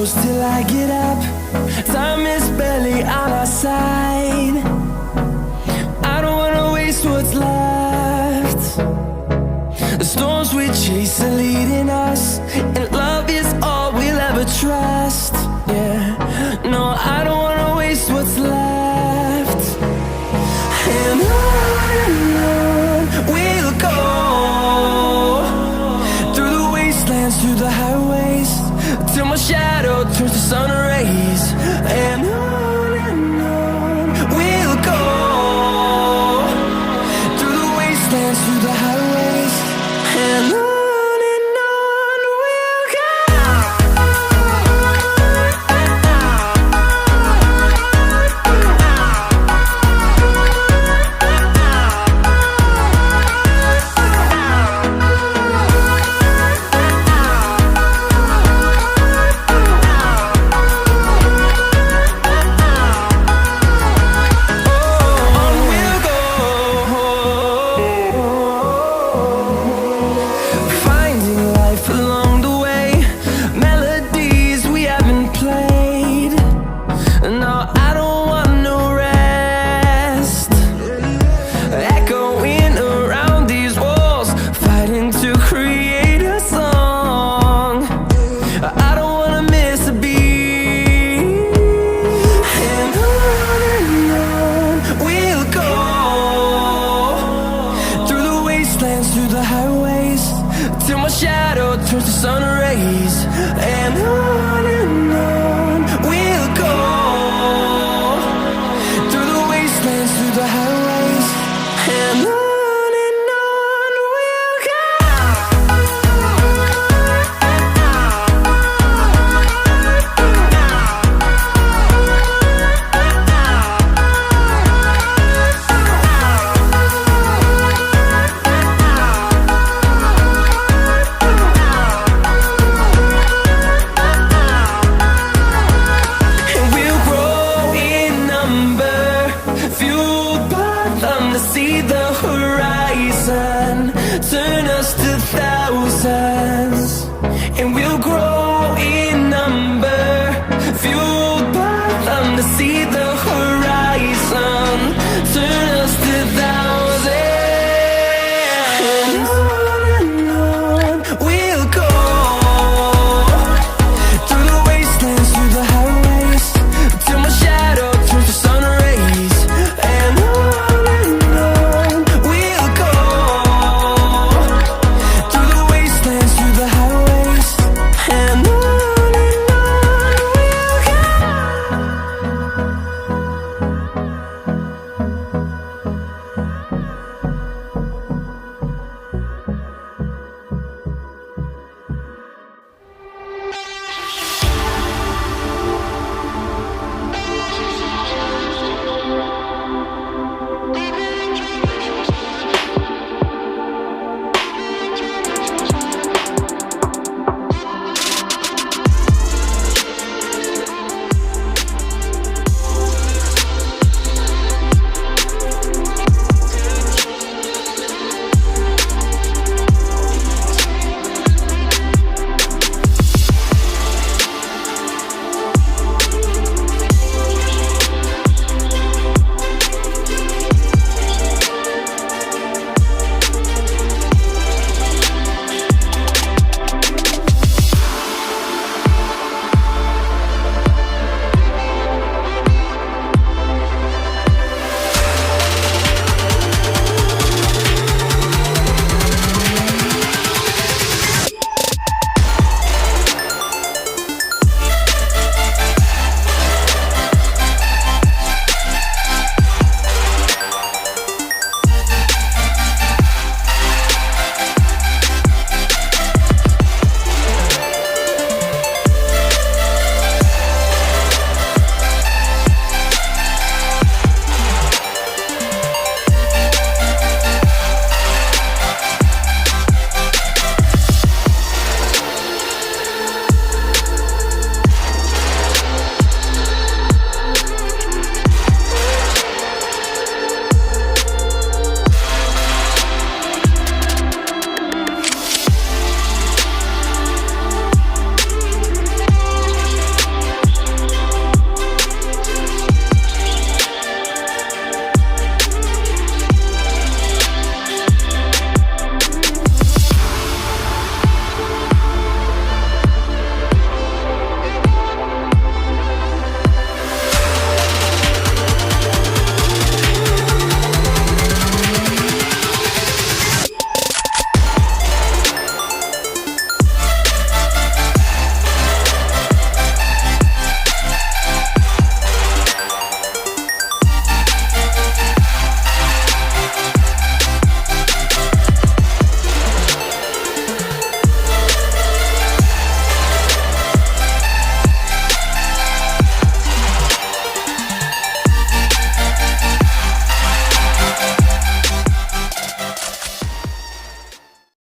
shadows till I get up. Time is barely on our side. I don't wanna waste what's left. The storms we chase are leading us, and love is all we'll ever trust. Yeah, no, I don't wanna waste what's left. And on we'll go, through the wastelands, through the highways, till my shadow turns to sun rays. And on we'll go, through the wastelands, through the highways, and on we'll go. Through the highways, till my shadow turns to sun rays. And on